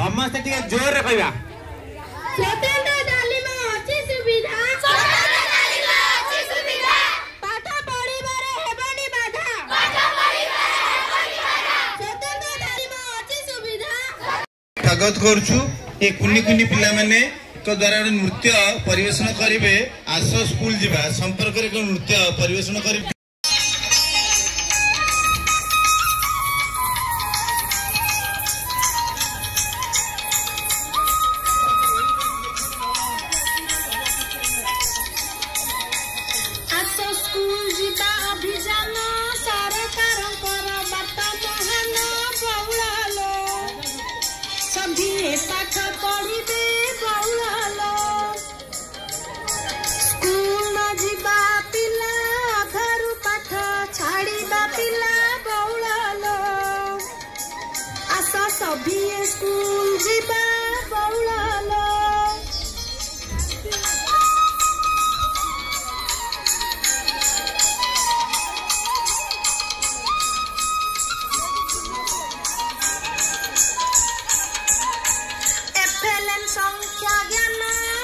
समस्त टिके जोर रे कहबा स्वतंत्र तालीम अछि सुविधा स्वतंत्र तालीम अछि सुविधा पाठ पढिबारे हेबनी बाधा स्वतंत्र तालीम अछि सुविधा स्वागत करछु ए कुनी कुनी पिला माने को द्वारा नृत्य परिवेषण करिवे आस स्कूल जिबा संपर्क रे नृत्य परिवेषण करिवे पाठ पढ़िबे बौलालो स्कूल न जिबा पिला घरु पाठ छाड़िबा पिला बौलालो आशा सभी स्कूल जिबा बौलालो संख्या ज्ञान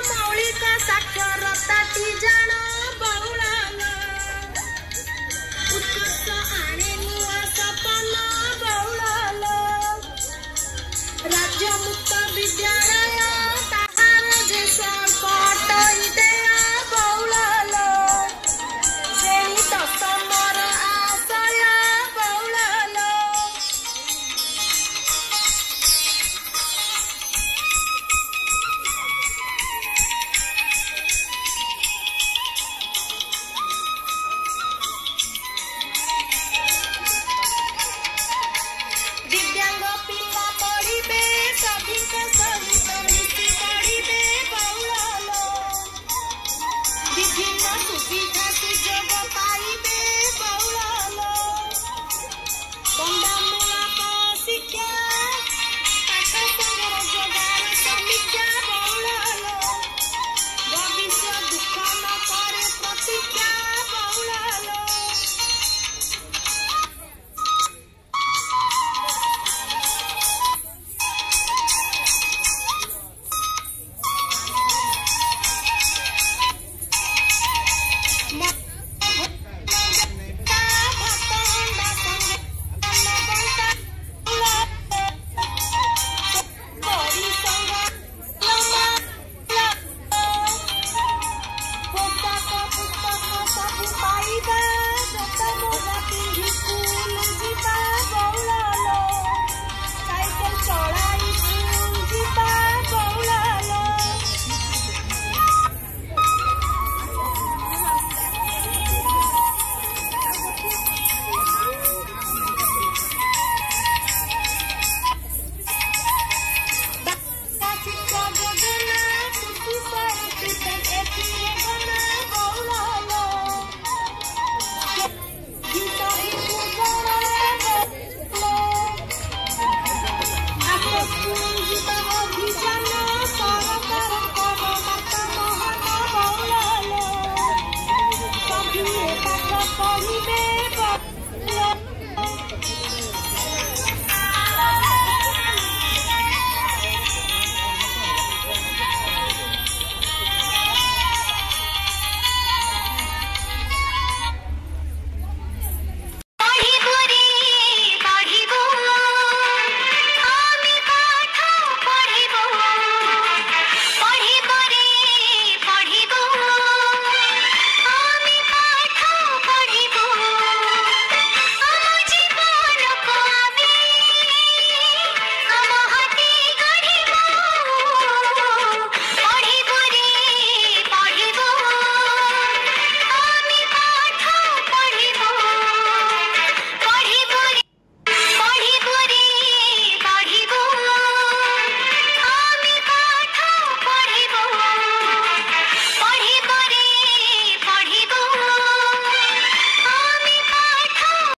मौलिक साक्षरता जान बौलालो उत्कर्ष आने नुआ सपना बौलालो राज्य मुक्त विद्यालय